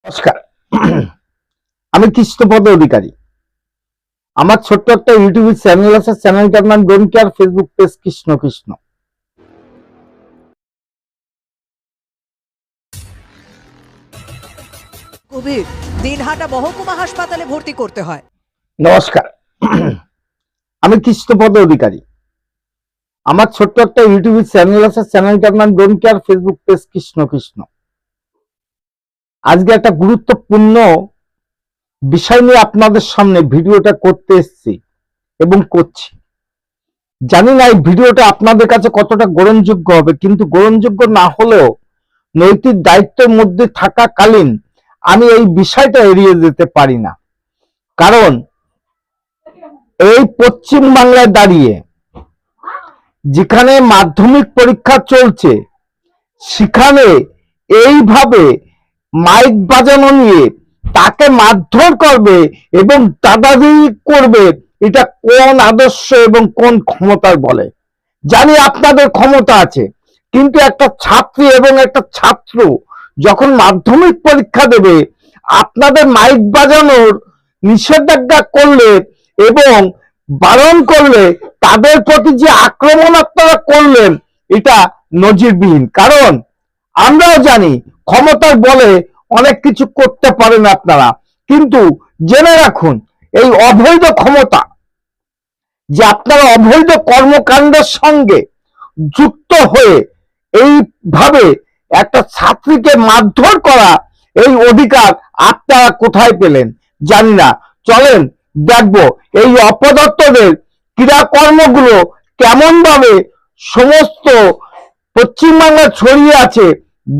নমস্কার। আমি কৃষ্ণপদ অধিকারী। আমার ছোট্ট একটা ইউটিউব চ্যানেল আছে, চ্যানেলটার নাম don't care, Facebook page Krishna Krishna. Kabir Dinhata মহকুমা হাসপাতালে ভর্তি করতে হয়। নমস্কার। আমি কৃষ্ণপদ অধিকারী। আমার ছোট্ট একটা ইউটিউব চ্যানেল আছে, চ্যানেলটার নাম don't care, Facebook page Krishna Krishna. আজকে একটা গুরুত্বপূর্ণ বিষয় নিয়ে আপনাদের সামনে ভিডিওটা করতে এসেছি এবং করছি। জানি না এই ভিডিওটা আপনাদের কাছে কতটা গ্রহণযোগ্য হবে, কিন্তু গ্রহণযোগ্য না হলেও নৈতিক দায়িত্বের মধ্যে থাকাকালীন আমি এই বিষয়টা এড়িয়ে যেতে পারি না। কারণ এই পশ্চিম বাংলায় দাঁড়িয়ে যেখানে মাধ্যমিক পরীক্ষা চলছে, সেখানে এইভাবে মাইক বাজানো নিয়ে তাকে মারধর করবে এবং দাদাগিরি করবে, এটা কোন আদর্শ এবং কোন ক্ষমতার বলে? জানি আপনাদের ক্ষমতা আছে, কিন্তু একটা ছাত্রী এবং একটা ছাত্র যখন মাধ্যমিক পরীক্ষা দেবে, আপনাদের মাইক বাজানোর নিষেধাজ্ঞা করলে এবং বারণ করলে, তাদের প্রতি যে আক্রমণ আপনারা করলেন, এটা নজিরবিহীন। কারণ আমরাও জানি ক্ষমতার বলে অনেক কিছু করতে পারেন আপনারা, কিন্তু জেনে রাখুন এই অবৈধ ক্ষমতা যে আপনারা অবৈধ কর্মকাণ্ডের সঙ্গে যুক্ত হয়ে এইভাবে একটা ছাত্রীকে মারধর করা, এই অধিকার আপনারা কোথায় পেলেন জানি না। চলেন দেখবো এই অপদত্তদের ক্রিয়াকর্মগুলো কেমন ভাবে সমস্ত পশ্চিমবাংলা ছড়িয়ে আছে,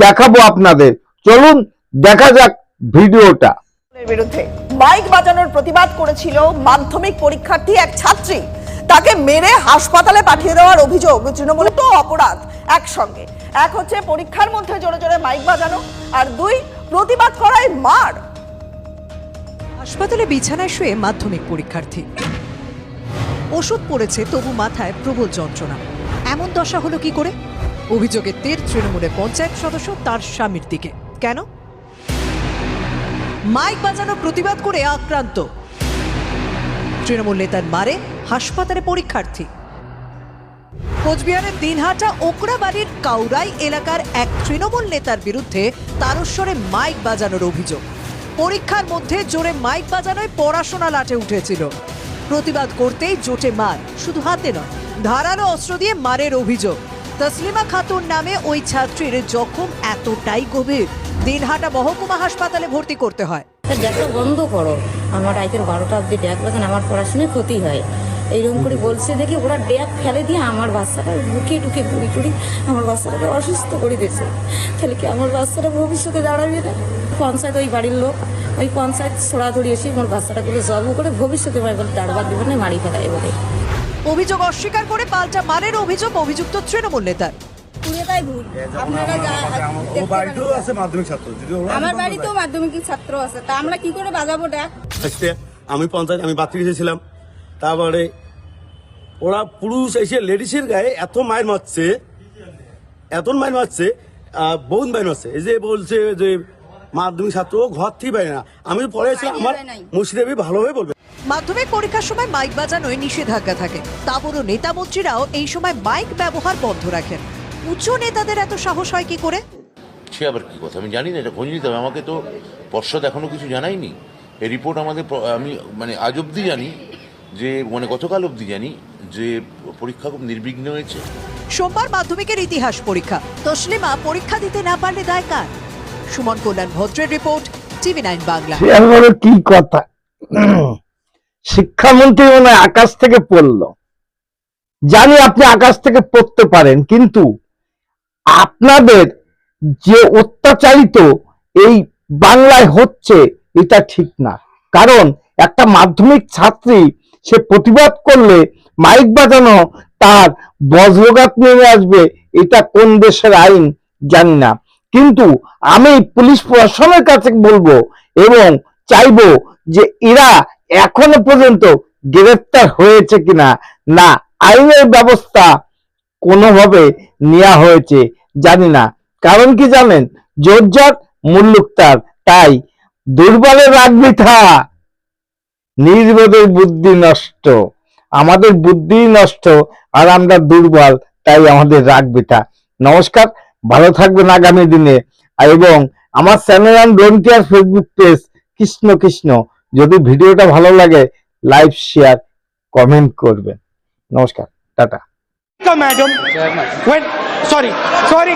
দেখাবো আপনাদের। চলুন দেখা যাক ভিডিওটা। বিরুদ্ধে মাইক বাজানোর প্রতিবাদ করেছিল মাধ্যমিক পরীক্ষার্থী এক ছাত্রী, তাকে মেরে হাসপাতালে পাঠিয়ে দেওয়ার অভিযোগ। তৃণমূলের তো অপরাধ একসঙ্গে, এক হচ্ছে পরীক্ষার মধ্যে জোরে জোরে মাইক বাজানো, আর দুই প্রতিবাদ করায় মার। হাসপাতালে বিছানায় শুয়ে মাধ্যমিক পরীক্ষার্থী, ওষুধ পড়েছে তবু মাথায় প্রবল যন্ত্রণা। এমন দশা হলো কি করে? অভিযোগের তীর তৃণমূলের পঞ্চায়েত সদস্য তার স্বামীর দিকে। কেন? মাইক বাজানোর প্রতিবাদ করে আক্রান্ত তৃণমূল নেতার মারে হাসপাতালে পরীক্ষার্থী। কোচবিহারের দিনহাটা ওকরাবাড়ির কাউরাই এলাকার এক তৃণমূল নেতার বিরুদ্ধে তারস্বরে মাইক বাজানোর অভিযোগ। পরীক্ষার মধ্যে জোরে মাইক বাজানোয় পড়াশোনা লাটে উঠেছিল। প্রতিবাদ করতেই জোটে মার, শুধু হাতে নয়, ধারালো অস্ত্র দিয়ে মারের অভিযোগ। তসলিমা খাতুন নামে ওই ছাত্রীর জখম এতটাই গভীর, দিনহাটা মহকুমা হাসপাতালে ভর্তি করতে হয়। ড্যাকটা বন্ধ করো, আমার রাইতের 12টা অব্দি ড্যাক বাজান, আমার পড়াশোনায় ক্ষতি হয়। এইরকম করে বলছে দেখে ওরা ড্যাক ফেলে দিয়ে আমার বাচ্চাটা ঢুকে ঢুকে ঘুরি ঘুরি আমার বাচ্চাটাকে অসুস্থ করে দিয়েছে। তাহলে কি আমার বাচ্চাটা ভবিষ্যতে দাঁড়াবে না? পঞ্চায়েত ওই বাড়ির লোক, ওই পঞ্চায়েত ছড়াছড়ি এসে আমার বাচ্চাটাগুলো জব করে ভবিষ্যতে বলে দাঁড়াবার দেবে না, মারি ফেলায় বলে। অভিযোগ অস্বীকার করে পাল্টা মারের অভিযোগ অভিযুক্ত তৃণমূল নেতার। আমার বাড়িতেও মাধ্যমিক ছাত্র আছে, তা আমরা কি করে বাজাবো ড্যাক? আমি পঞ্চায়েত, আমি বাতিল এসেছিলাম। তারপরে ওরা পুরুষ এসে লেডিসের গায়ে এত মায়ের মারছে, এত মায়ের মারছে, বহুত মায়ের মারছে। এই যে বলছে যে মাধ্যমিক ছাত্র ঘর থেকে পায় না। আমি পরে আমার মুর্শিদাবাদী ভালোভাবে বলবে। মাধ্যমিক পরীক্ষার সময় মাইক বাজানোয় নিষেধাজ্ঞা থাকে, তা বড় নেতা মন্ত্রীরাও এই সময় মাইক ব্যবহার বন্ধ রাখেন। উচ্চ নেতাদের এত সাহস হয় কি করে? সে আবার কি কথা আমি জানি না, এটা খোঁজ নিতে হবে। আমাকে তো পর্ষদ এখনো কিছু জানায়নি। এই রিপোর্ট আমাদের আমি আজ অব্দি জানি যে গতকাল অব্দি জানি যে পরীক্ষা খুব নির্বিঘ্ন হয়েছে। সোমবার মাধ্যমিকের ইতিহাস পরীক্ষা, তসলিমা পরীক্ষা দিতে না পারলে দায় কার? সুমন কল্যাণ ভদ্রের রিপোর্ট, টিভি9 বাংলা। কি কথা, শিক্ষামন্ত্রী মনে হয় আকাশ থেকে পড়লো। জানি আপনি আকাশ থেকে পড়তে পারেন, কিন্তু আপনাদের যে অত্যাচারিত এই বাংলায় হচ্ছে, এটা ঠিক না। কারণ একটা মাধ্যমিক ছাত্রী সে প্রতিবাদ করলে মাইক বাজানো তার বজ্রঘাত নেমে আসবে, এটা কোন দেশের আইন জানি না। কিন্তু আমি পুলিশ প্রশাসনের কাছে বলবো এবং চাইবো যে এরা এখনো পর্যন্ত গ্রেফতার হয়েছে কিনা, না আইনের ব্যবস্থা কোনোভাবে নেওয়া হয়েছে জানি না। কারণ কি জানেন, জোরজার মুল্লুক তার, তাই দুর্বলের রাগ বৃথা, নির্বোধের বুদ্ধি নষ্ট। আমাদের বুদ্ধি নষ্ট আর আমরা দুর্বল, তাই আমাদের রাগ বৃথা। নমস্কার, ভালো থাকবেন আগামী দিনে। এবং আমার channel and don't care Facebook page Krishna Krishna, যদি ভিডিওটা ভালো লাগে লাইক শেয়ার কমেন্ট করবেন। নমস্কার, টাটা। Madam, when sorry.